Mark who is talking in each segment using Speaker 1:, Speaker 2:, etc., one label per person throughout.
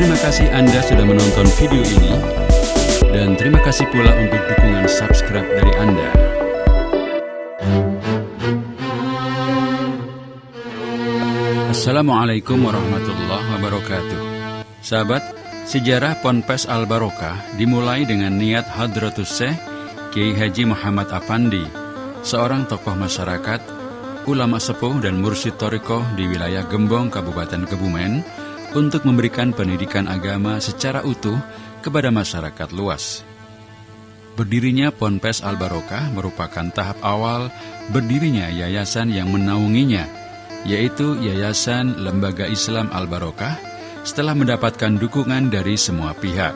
Speaker 1: Terima kasih Anda sudah menonton video ini, dan terima kasih pula untuk dukungan subscribe dari Anda. Assalamualaikum warahmatullahi wabarakatuh. Sahabat, sejarah Ponpes Al-Barokah dimulai dengan niat Hadratus Syekh Kiai Haji Muhammad Afandi, seorang tokoh masyarakat, ulama sepuh dan mursyid thariqah di wilayah Gembong, Kabupaten Kebumen, untuk memberikan pendidikan agama secara utuh kepada masyarakat luas. Berdirinya Ponpes Al-Barokah merupakan tahap awal berdirinya yayasan yang menaunginya, yaitu Yayasan Lembaga Islam Al-Barokah, setelah mendapatkan dukungan dari semua pihak.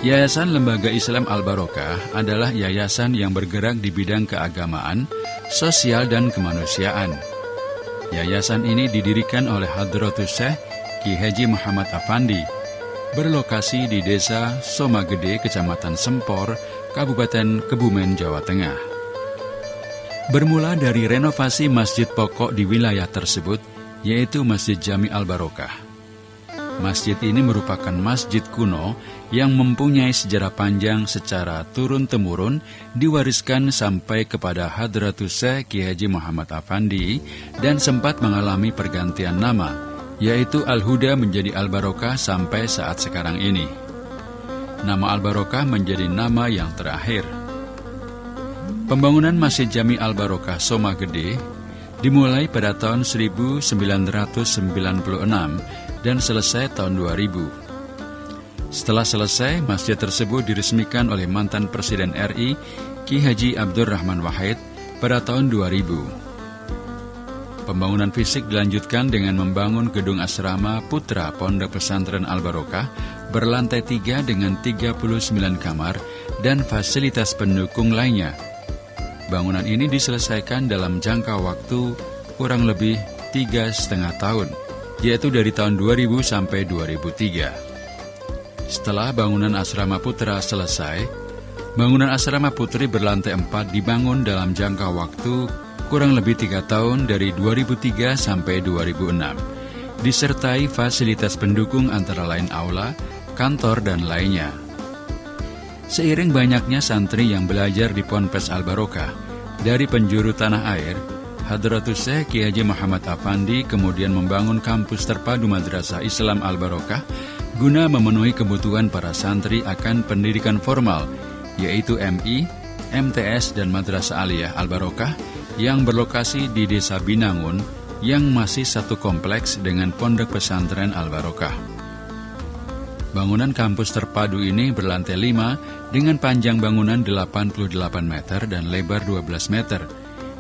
Speaker 1: Yayasan Lembaga Islam Al-Barokah adalah yayasan yang bergerak di bidang keagamaan, sosial, dan kemanusiaan. Yayasan ini didirikan oleh Hadratus Syekh Kiai Haji Muhammad Afandi, berlokasi di Desa Somagede, Kecamatan Sempor, Kabupaten Kebumen, Jawa Tengah. Bermula dari renovasi masjid pokok di wilayah tersebut, yaitu Masjid Jami Al-Barokah. Masjid ini merupakan masjid kuno yang mempunyai sejarah panjang secara turun-temurun, diwariskan sampai kepada Hadratus Syekh Kiai Haji Muhammad Afandi, dan sempat mengalami pergantian nama, yaitu Al-Huda menjadi Al-Barokah sampai saat sekarang ini. Nama Al-Barokah menjadi nama yang terakhir. Pembangunan Masjid Jami Al-Barokah Somagede dimulai pada tahun 1996 dan selesai tahun 2000. Setelah selesai, masjid tersebut diresmikan oleh mantan Presiden RI Kiai Haji Abdurrahman Wahid pada tahun 2000. Pembangunan fisik dilanjutkan dengan membangun gedung asrama putra Pondok Pesantren Al-Barokah berlantai 3 dengan 39 kamar dan fasilitas pendukung lainnya. Bangunan ini diselesaikan dalam jangka waktu kurang lebih 3,5 tahun, yaitu dari tahun 2000 sampai 2003. Setelah bangunan asrama putra selesai, bangunan asrama putri berlantai 4 dibangun dalam jangka waktu kurang lebih 3 tahun dari 2003 sampai 2006, disertai fasilitas pendukung antara lain aula, kantor, dan lainnya. Seiring banyaknya santri yang belajar di Ponpes Al-Barokah dari penjuru tanah air, Hadratus Syekh Kiai Haji Muhammad Afandi kemudian membangun kampus terpadu Madrasah Islam Al-Barokah guna memenuhi kebutuhan para santri akan pendidikan formal, yaitu MI, MTS, dan Madrasah Aliyah Al-Barokah yang berlokasi di Desa Binangun yang masih satu kompleks dengan Pondok Pesantren Al-Barokah. Bangunan kampus terpadu ini berlantai 5 dengan panjang bangunan 88 meter dan lebar 12 meter,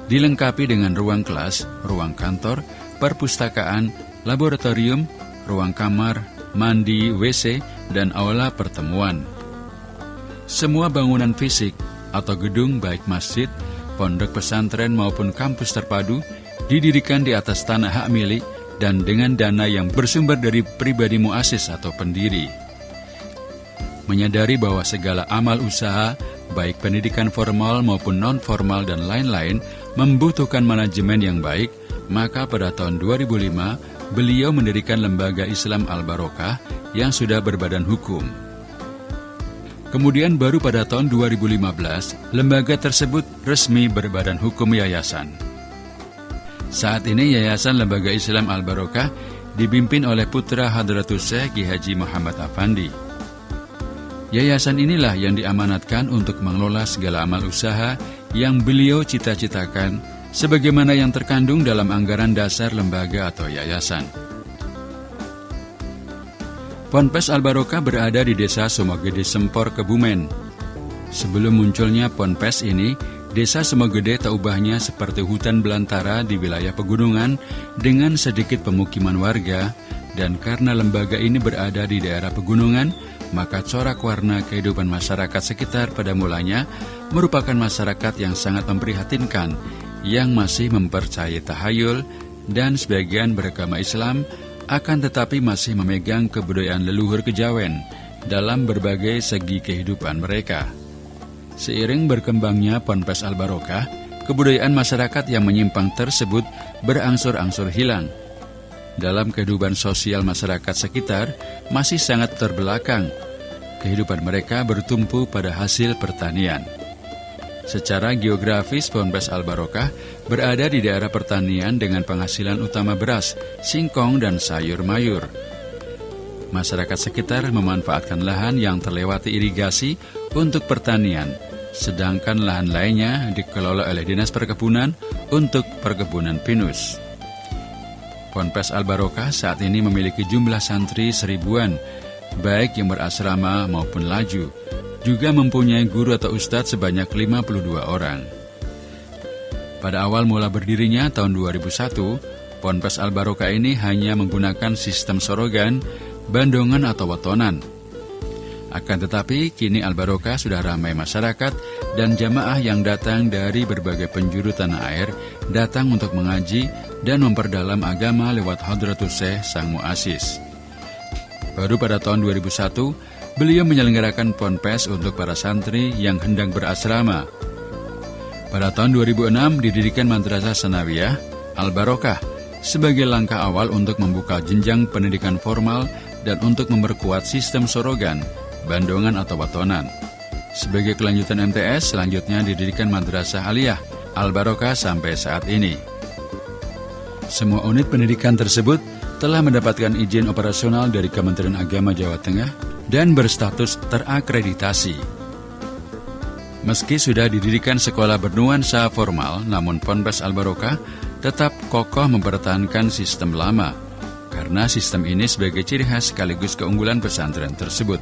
Speaker 1: dilengkapi dengan ruang kelas, ruang kantor, perpustakaan, laboratorium, ruang kamar, mandi, WC, dan aula pertemuan. Semua bangunan fisik atau gedung baik masjid, pondok pesantren maupun kampus terpadu didirikan di atas tanah hak milik dan dengan dana yang bersumber dari pribadi muasis atau pendiri. Menyadari bahwa segala amal usaha, baik pendidikan formal maupun non-formal dan lain-lain, membutuhkan manajemen yang baik, maka pada tahun 2005, beliau mendirikan Lembaga Islam Al-Barokah yang sudah berbadan hukum. Kemudian baru pada tahun 2015, lembaga tersebut resmi berbadan hukum yayasan. Saat ini Yayasan Lembaga Islam Al-Barokah dipimpin oleh putra Hadratus Syekh Kiai Haji Muhammad Afandi. Yayasan inilah yang diamanatkan untuk mengelola segala amal usaha yang beliau cita-citakan sebagaimana yang terkandung dalam anggaran dasar lembaga atau yayasan. Ponpes Al-Barokah berada di Desa Somagede Sempor, Kebumen. Sebelum munculnya Ponpes ini, Desa Somagede tak ubahnya seperti hutan belantara di wilayah pegunungan dengan sedikit pemukiman warga, dan karena lembaga ini berada di daerah pegunungan, maka corak warna kehidupan masyarakat sekitar pada mulanya merupakan masyarakat yang sangat memprihatinkan, yang masih mempercayai tahayul dan sebagian beragama Islam, akan tetapi masih memegang kebudayaan leluhur kejawen dalam berbagai segi kehidupan mereka. Seiring berkembangnya Ponpes Al-Barokah, kebudayaan masyarakat yang menyimpang tersebut berangsur-angsur hilang. dalam kehidupan sosial masyarakat sekitar masih sangat terbelakang. Kehidupan mereka bertumpu pada hasil pertanian. Secara geografis, Ponpes Al-Barokah berada di daerah pertanian dengan penghasilan utama beras, singkong, dan sayur mayur. Masyarakat sekitar memanfaatkan lahan yang terlewati irigasi untuk pertanian, sedangkan lahan lainnya dikelola oleh Dinas Perkebunan untuk perkebunan pinus. Ponpes Al-Barokah saat ini memiliki jumlah santri 1000-an, baik yang berasrama maupun laju, juga mempunyai guru atau ustadz sebanyak 52 orang. Pada awal mula berdirinya tahun 2001, Ponpes Al-Barokah ini hanya menggunakan sistem sorogan, bandongan atau wetonan. Akan tetapi, kini Al-Barokah sudah ramai masyarakat dan jamaah yang datang dari berbagai penjuru tanah air datang untuk mengaji dan memperdalam agama lewat Hadratus Syekh Sang Mu'assis. Baru pada tahun 2001, beliau menyelenggarakan ponpes untuk para santri yang hendak berasrama. Pada tahun 2006 didirikan Madrasah Sanawiyah Al-Barokah sebagai langkah awal untuk membuka jenjang pendidikan formal dan untuk memperkuat sistem sorogan, bandongan atau watonan. Sebagai kelanjutan MTS, selanjutnya didirikan Madrasah Aliyah Al-Barokah sampai saat ini. Semua unit pendidikan tersebut telah mendapatkan izin operasional dari Kementerian Agama Jawa Tengah dan berstatus terakreditasi. Meski sudah didirikan sekolah bernuansa formal, namun Ponpes Al-Barokah tetap kokoh mempertahankan sistem lama, karena sistem ini sebagai ciri khas sekaligus keunggulan pesantren tersebut.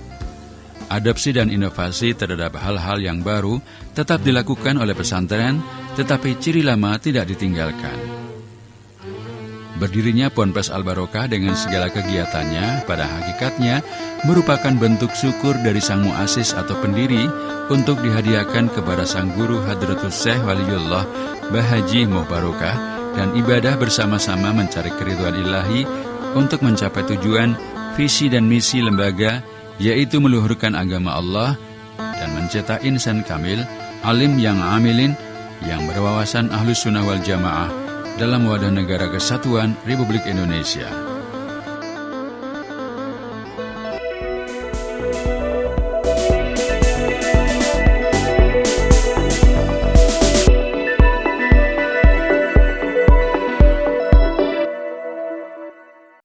Speaker 1: Adopsi dan inovasi terhadap hal-hal yang baru tetap dilakukan oleh pesantren, tetapi ciri lama tidak ditinggalkan. Berdirinya Ponpes Al-Barokah dengan segala kegiatannya pada hakikatnya merupakan bentuk syukur dari Sang Mu'assis atau pendiri untuk dihadiahkan kepada Sang Guru Hadratus Syekh Waliullah Bahaji Mubarokah dan ibadah bersama-sama mencari keridhaan ilahi untuk mencapai tujuan, visi dan misi lembaga, yaitu meluhurkan agama Allah dan mencetak insan kamil, alim yang amilin, yang berwawasan Ahlus Sunnah wal Jamaah dalam wadah negara kesatuan Republik Indonesia.